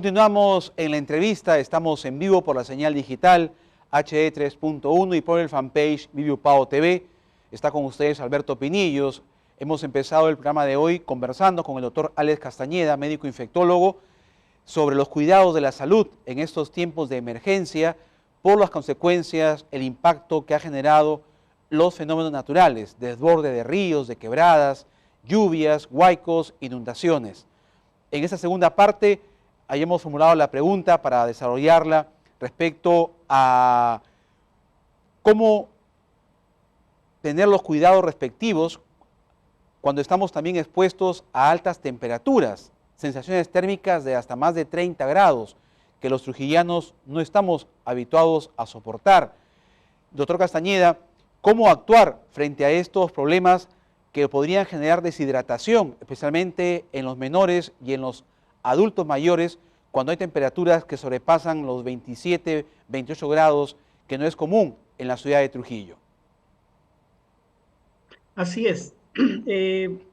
Continuamos en la entrevista, estamos en vivo por la señal digital HD 3.1 y por el fanpage Vivio Pao TV. Está con ustedes Alberto Pinillos. Hemos empezado el programa de hoy conversando con el doctor Alex Castañeda, médico infectólogo, sobre los cuidados de la salud en estos tiempos de emergencia por las consecuencias, el impacto que ha generado los fenómenos naturales, desborde de ríos, de quebradas, lluvias, huaicos, inundaciones. En esta segunda parte, hayamos formulado la pregunta para desarrollarla respecto a cómo tener los cuidados respectivos cuando estamos también expuestos a altas temperaturas, sensaciones térmicas de hasta más de 30 grados, que los trujillanos no estamos habituados a soportar. Doctor Castañeda, ¿cómo actuar frente a estos problemas que podrían generar deshidratación, especialmente en los menores y en los adultos mayores, cuando hay temperaturas que sobrepasan los 27, 28 grados, que no es común en la ciudad de Trujillo? Así es.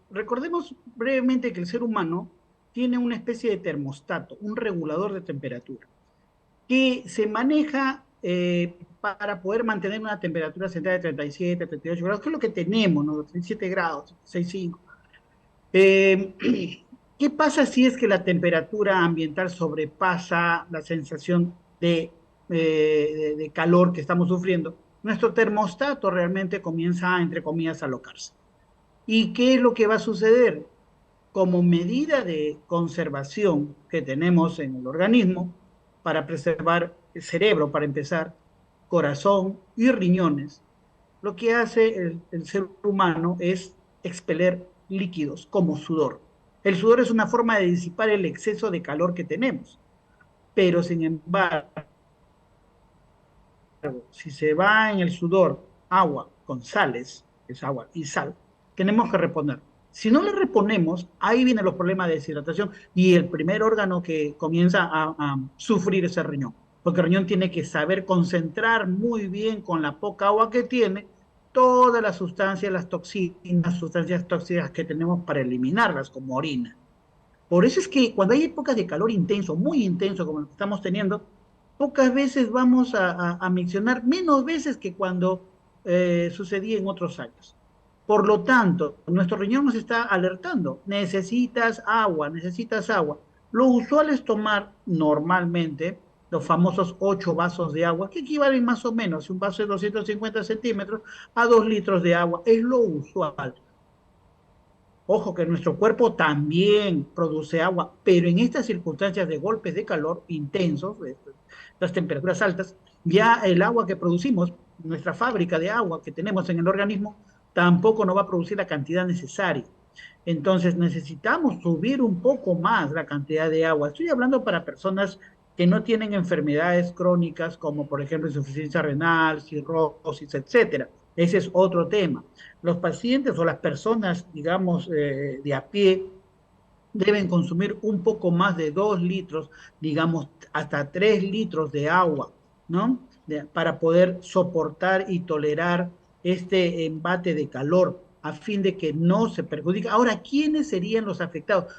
Recordemos brevemente que el ser humano tiene una especie de termostato, un regulador de temperatura, que se maneja para poder mantener una temperatura central de 37, 38 grados, que es lo que tenemos, ¿no? 37 grados, 65. Eh, ¿Qué pasa si es que la temperatura ambiental sobrepasa la sensación de calor que estamos sufriendo? Nuestro termostato realmente comienza, entre comillas, a alocarse. ¿Y qué es lo que va a suceder? Como medida de conservación que tenemos en el organismo para preservar el cerebro, para empezar, corazón y riñones, lo que hace el ser humano es expeler líquidos como sudor. El sudor es una forma de disipar el exceso de calor que tenemos, pero sin embargo, si se va en el sudor agua con sales, es agua y sal, tenemos que reponer. Si no le reponemos, ahí vienen los problemas de deshidratación y el primer órgano que comienza a sufrir es el riñón, porque el riñón tiene que saber concentrar muy bien con la poca agua que tiene todas las sustancias, las toxinas, sustancias tóxicas que tenemos para eliminarlas, como orina. Por eso es que cuando hay épocas de calor intenso, muy intenso como lo que estamos teniendo, pocas veces vamos a mencionar, menos veces que cuando sucedía en otros años. Por lo tanto, nuestro riñón nos está alertando, necesitas agua, necesitas agua. Lo usual es tomar normalmente los famosos 8 vasos de agua, que equivalen más o menos, un vaso de 250 centímetros a 2 litros de agua, es lo usual. Ojo que nuestro cuerpo también produce agua, pero en estas circunstancias de golpes de calor intensos, las temperaturas altas, ya el agua que producimos, nuestra fábrica de agua que tenemos en el organismo, tampoco nos va a producir la cantidad necesaria. Entonces necesitamos subir un poco más la cantidad de agua. Estoy hablando para personas que no tienen enfermedades crónicas como por ejemplo insuficiencia renal, cirrosis, etcétera. Ese es otro tema. Los pacientes o las personas, digamos, de a pie, deben consumir un poco más de 2 litros, digamos, hasta 3 litros de agua, ¿no? Para poder soportar y tolerar este embate de calor, a fin de que no se perjudique. Ahora, ¿quiénes serían los afectados?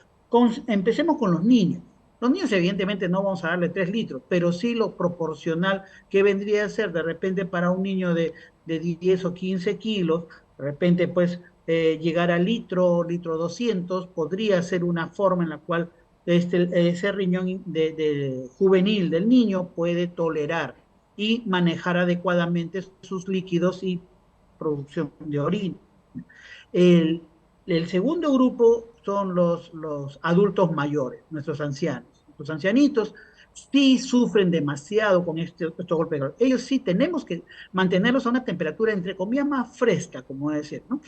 Empecemos con los niños. Los niños, evidentemente, no vamos a darle 3 litros, pero sí lo proporcional que vendría a ser de repente para un niño de 10 o 15 kilos, de repente, pues llegar a litro, litro 200, podría ser una forma en la cual ese riñón juvenil del niño puede tolerar y manejar adecuadamente sus líquidos y producción de orina. El, el segundo grupo son los adultos mayores, nuestros ancianos. Los ancianitos sí sufren demasiado con estos golpes de calor. Ellos sí tenemos que mantenerlos a una temperatura, entre comillas, más fresca, como decir, ¿no?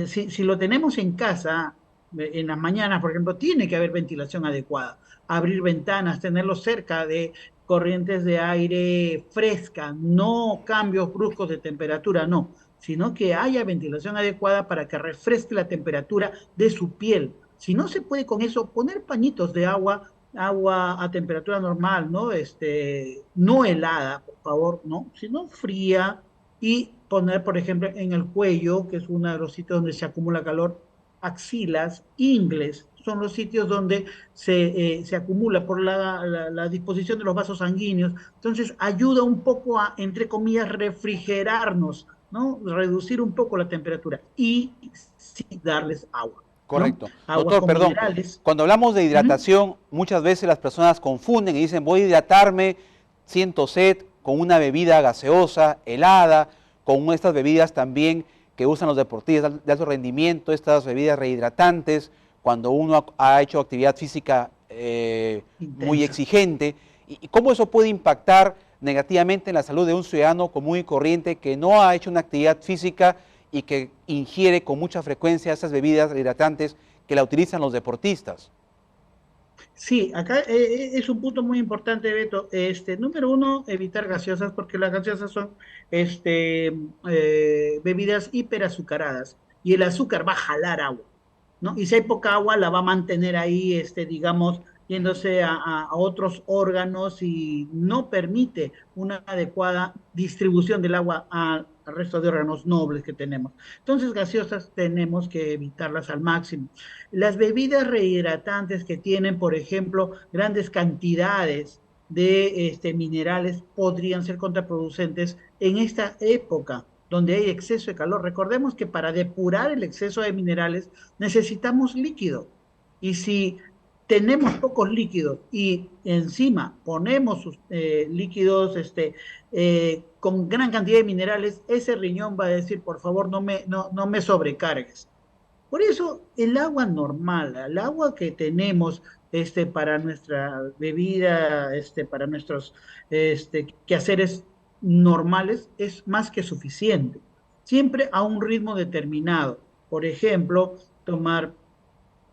Si lo tenemos en casa, en las mañanas, por ejemplo, tiene que haber ventilación adecuada, abrir ventanas, tenerlo cerca de corrientes de aire fresca, no cambios bruscos de temperatura, no, sino que haya ventilación adecuada para que refresque la temperatura de su piel. Si no se puede con eso, poner pañitos de agua, agua a temperatura normal, ¿no? No helada, por favor, ¿no? Sino fría y poner, por ejemplo, en el cuello, que es uno de los sitios donde se acumula calor, axilas, ingles, son los sitios donde se acumula por la disposición de los vasos sanguíneos. Entonces ayuda un poco a, entre comillas, refrigerarnos, ¿no? Reducir un poco la temperatura y sí darles agua, ¿no? Correcto. Agua Doctor, con perdón, minerales. cuando hablamos de Ujú. hidratación, muchas veces las personas confunden y dicen, voy a hidratarme, siento sed, con una bebida gaseosa, helada, con estas bebidas también que usan los deportistas de alto rendimiento, estas bebidas rehidratantes, cuando uno ha hecho actividad física muy Intensa. exigente. ¿Y cómo eso puede impactar negativamente en la salud de un ciudadano común y corriente que no ha hecho una actividad física y que ingiere con mucha frecuencia esas bebidas hidratantes que la utilizan los deportistas? Sí, acá es un punto muy importante, Beto. Número uno, evitar gaseosas, porque las gaseosas son bebidas hiperazucaradas y el azúcar va a jalar agua, ¿no? Y si hay poca agua, la va a mantener ahí, digamos, yéndose a otros órganos y no permite una adecuada distribución del agua al resto de órganos nobles que tenemos. Entonces, gaseosas tenemos que evitarlas al máximo. Las bebidas rehidratantes que tienen, por ejemplo, grandes cantidades de minerales podrían ser contraproducentes en esta época donde hay exceso de calor. Recordemos que para depurar el exceso de minerales necesitamos líquido. Y si tenemos pocos líquidos y encima ponemos líquidos con gran cantidad de minerales, ese riñón va a decir, por favor, no me sobrecargues. Por eso el agua normal, el agua que tenemos para nuestra bebida, para nuestros quehaceres normales, es más que suficiente. Siempre a un ritmo determinado. Por ejemplo, tomar,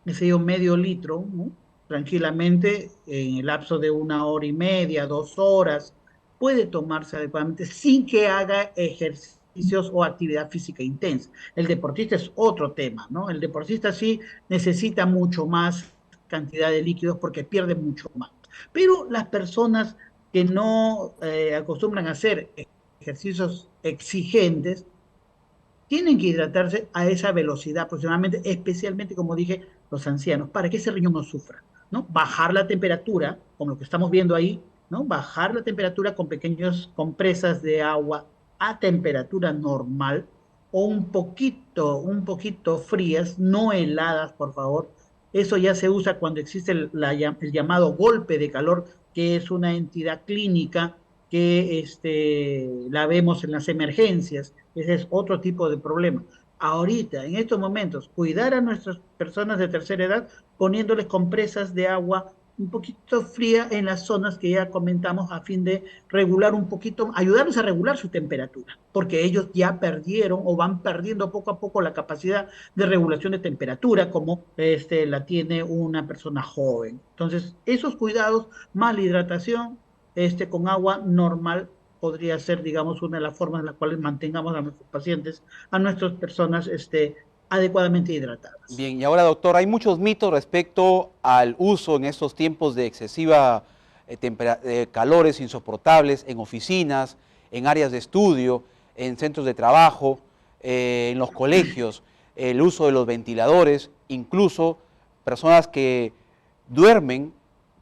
qué sé yo, medio litro, ¿no? Tranquilamente en el lapso de 1 hora y media, 2 horas, puede tomarse adecuadamente sin que haga ejercicios o actividad física intensa. El deportista es otro tema, ¿no? El deportista sí necesita mucho más cantidad de líquidos porque pierde mucho más. Pero las personas que no acostumbran a hacer ejercicios exigentes, tienen que hidratarse a esa velocidad aproximadamente, especialmente, como dije, los ancianos, para que ese riñón no sufra, ¿no? Bajar la temperatura, como lo que estamos viendo ahí, ¿no? Bajar la temperatura con pequeñas compresas de agua a temperatura normal o un poquito frías, no heladas, por favor. Eso ya se usa cuando existe el llamado golpe de calor, que es una entidad clínica que la vemos en las emergencias. Ese es otro tipo de problema. Ahorita, en estos momentos, cuidar a nuestras personas de tercera edad poniéndoles compresas de agua un poquito fría en las zonas que ya comentamos a fin de regular un poquito, ayudarlos a regular su temperatura, porque ellos ya perdieron o van perdiendo poco a poco la capacidad de regulación de temperatura como la tiene una persona joven. Entonces, esos cuidados, más la hidratación, con agua normal podría ser, digamos, una de las formas en las cuales mantengamos a nuestros pacientes, a nuestras personas, adecuadamente hidratadas. Bien, y ahora doctor, hay muchos mitos respecto al uso en estos tiempos de excesiva calores insoportables en oficinas, en áreas de estudio, en centros de trabajo, en los colegios, el uso de los ventiladores, incluso personas que duermen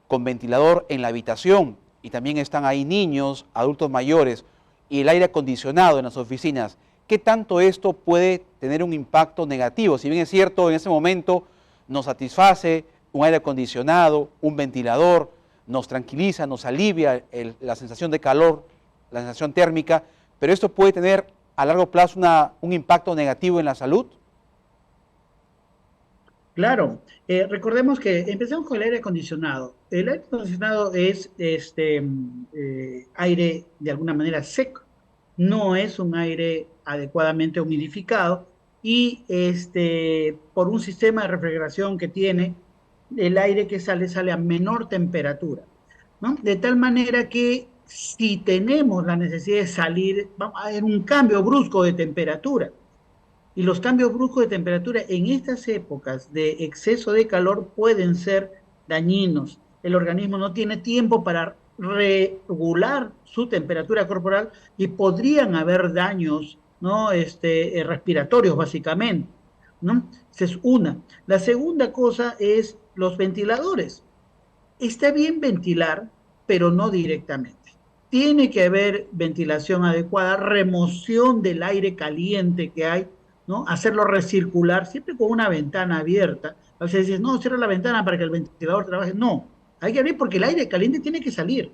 con ventilador en la habitación y también están ahí niños, adultos mayores y el aire acondicionado en las oficinas. ¿Qué tanto esto puede tener un impacto negativo? Si bien es cierto, en ese momento nos satisface un aire acondicionado, un ventilador, nos tranquiliza, nos alivia la sensación de calor, la sensación térmica, pero esto puede tener a largo plazo un impacto negativo en la salud. Claro, recordemos que empecemos con el aire acondicionado. El aire acondicionado es aire de alguna manera seco, no es un aire adecuadamente humidificado y por un sistema de refrigeración que tiene, el aire que sale a menor temperatura, ¿no? De tal manera que si tenemos la necesidad de salir, va a haber un cambio brusco de temperatura. Y los cambios bruscos de temperatura en estas épocas de exceso de calor pueden ser dañinos. El organismo no tiene tiempo para regular su temperatura corporal y podrían haber daños, ¿no? Respiratorios, básicamente. ¿no? Esa es una. La segunda cosa es los ventiladores. Está bien ventilar, pero no directamente. Tiene que haber ventilación adecuada, remoción del aire caliente que hay, ¿no? Hacerlo recircular, siempre con una ventana abierta. A veces dices, no, cierra la ventana para que el ventilador trabaje. No, hay que abrir porque el aire caliente tiene que salir.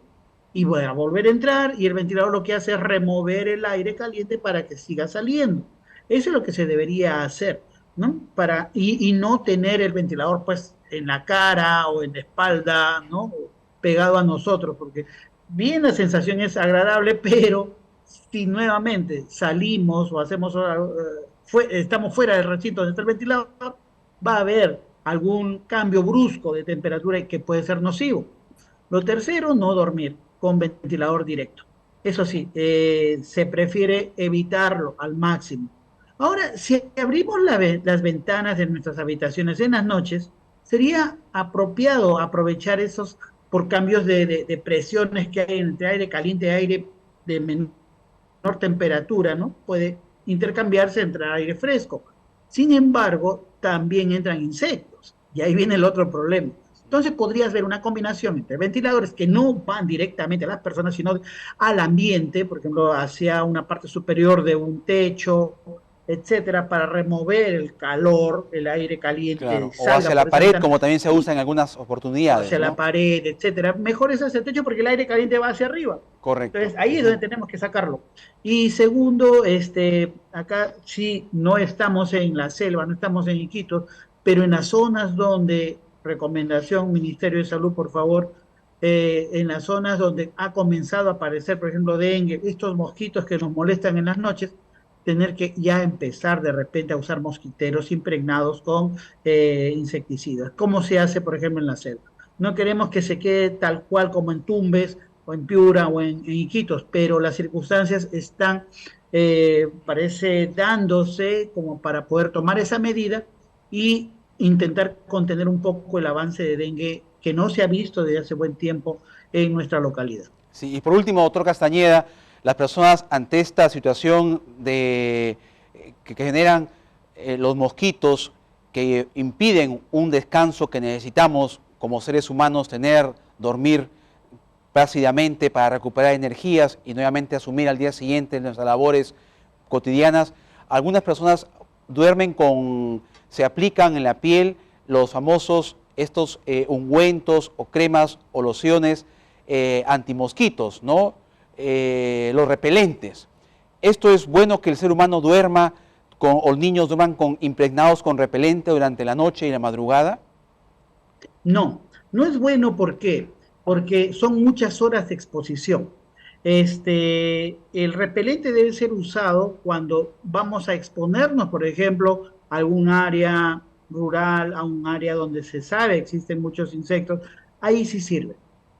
Y bueno, a volver a entrar y el ventilador lo que hace es remover el aire caliente para que siga saliendo. Eso es lo que se debería hacer, ¿no? Y no tener el ventilador pues en la cara o en la espalda, ¿no? Pegado a nosotros, porque bien la sensación es agradable, pero si nuevamente salimos o hacemos, estamos fuera del recinto donde está el ventilador, va a haber algún cambio brusco de temperatura que puede ser nocivo. Lo tercero, no dormir con ventilador directo. Eso sí, se prefiere evitarlo al máximo. Ahora, si abrimos las ventanas de nuestras habitaciones en las noches, sería apropiado aprovechar esos por cambios de presiones que hay entre aire caliente y aire de menor temperatura, ¿no? Puede intercambiarse entre aire fresco. Sin embargo, también entran insectos y ahí viene el otro problema. Entonces podrías ver una combinación entre ventiladores que no van directamente a las personas, sino al ambiente, por ejemplo, hacia una parte superior de un techo, etcétera, para remover el calor, el aire caliente Claro, o salga hacia la por esa pared, ventana como también se usa en algunas oportunidades, hacia la ¿no? pared, etcétera. Mejor es hacia el techo porque el aire caliente va hacia arriba. Correcto. Entonces, ahí es donde tenemos que sacarlo. Y segundo, acá sí no estamos en la selva, no estamos en Iquitos, pero en las zonas donde, recomendación, Ministerio de Salud, por favor, en las zonas donde ha comenzado a aparecer, por ejemplo, dengue, estos mosquitos que nos molestan en las noches, tener que ya empezar de repente a usar mosquiteros impregnados con insecticidas, como se hace, por ejemplo, en la selva. No queremos que se quede tal cual como en Tumbes, o en Piura, o en Iquitos, pero las circunstancias están, parece, dándose como para poder tomar esa medida y intentar contener un poco el avance de dengue que no se ha visto desde hace buen tiempo en nuestra localidad. Sí, y por último, doctor Castañeda, las personas ante esta situación que generan los mosquitos que impiden un descanso que necesitamos como seres humanos tener, dormir plácidamente para recuperar energías y nuevamente asumir al día siguiente nuestras labores cotidianas. Algunas personas se aplican en la piel los famosos estos ungüentos o cremas o lociones antimosquitos, ¿no? Los repelentes. Esto es bueno que el ser humano duerma o los niños duerman impregnados con repelente durante la noche y la madrugada. No, no es bueno, ¿por qué? Porque son muchas horas de exposición. El repelente debe ser usado cuando vamos a exponernos, por ejemplo, a algún área rural, a un área donde se sabe existen muchos insectos, ahí sí sirve,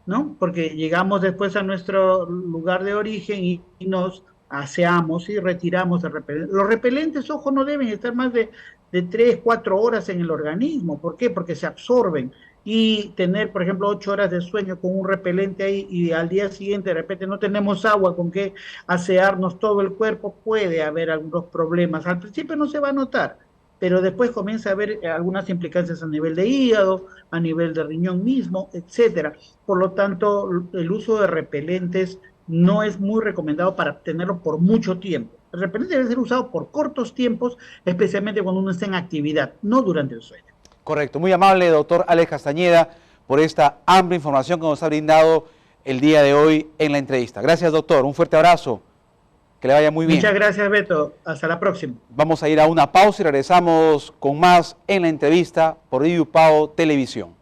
¿no? Porque llegamos después a nuestro lugar de origen y nos aseamos y retiramos el repelente. Los repelentes, ojo, no deben estar más de 3, 4 horas en el organismo. ¿Por qué? Porque se absorben y tener, por ejemplo, 8 horas de sueño con un repelente ahí y al día siguiente de repente no tenemos agua con que asearnos todo el cuerpo, puede haber algunos problemas. Al principio no se va a notar, pero después comienza a haber algunas implicancias a nivel de hígado, a nivel de riñón mismo, etcétera. Por lo tanto, el uso de repelentes no es muy recomendado para tenerlo por mucho tiempo. El repelente debe ser usado por cortos tiempos, especialmente cuando uno está en actividad, no durante el sueño. Correcto. Muy amable, doctor Alex Castañeda, por esta amplia información que nos ha brindado el día de hoy en la entrevista. Gracias, doctor. Un fuerte abrazo. Que le vaya muy bien. Muchas gracias, Beto. Hasta la próxima. Vamos a ir a una pausa y regresamos con más en la entrevista por Viviu Pao Televisión.